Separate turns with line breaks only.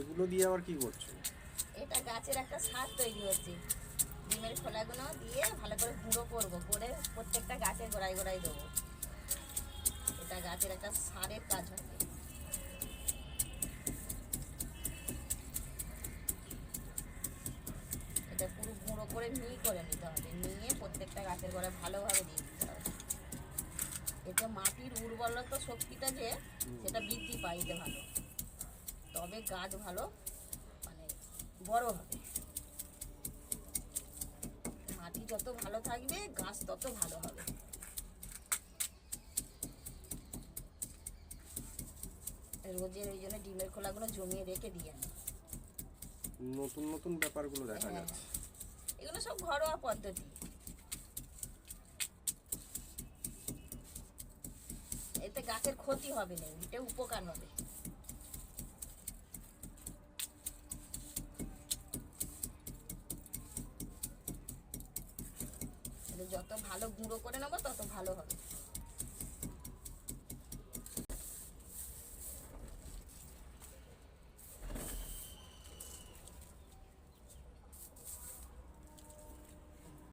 এগুলো দিয়ে আবার কি করছো?
এটা গাছের একটা সার তৈরি হচ্ছে। ডিমের খোলাগুলো দিয়ে ভালো করে গুঁড়ো করবো, করে প্রত্যেকটা গাছের গোড়ায় গোড়ায় দেবো। এটা গাছের একটা সারের কাজ হবে। এটা পুরো গুঁড়ো করে করে নিতে হবে, নিয়ে প্রত্যেকটা গাছের গোড়ায় ভালোভাবে দিয়ে দিতে হবে। এতে মাটির উর্বরতা শক্তিটা যে সেটা বৃদ্ধি পায় এতে ভালো, তবে গাছ ভালো মানে বড় হবে। মাটি যত ভালো থাকবে গাছ তত ভালো হবে। রোজের ওই জন্য ডিমের খোলাগুলো জমিয়ে রেখে দিয়ে আনি।
নতুন নতুন ব্যাপারগুলো দেখা
হ্যাঁ,
যাচ্ছে।
এগুলো সব ঘরোয়া পদ্ধতি। এতে গাছের ক্ষতি হবে না, এটা উপকার হবে। যত ভালো গুঁড়ো করে নেবো তত ভালো হবে।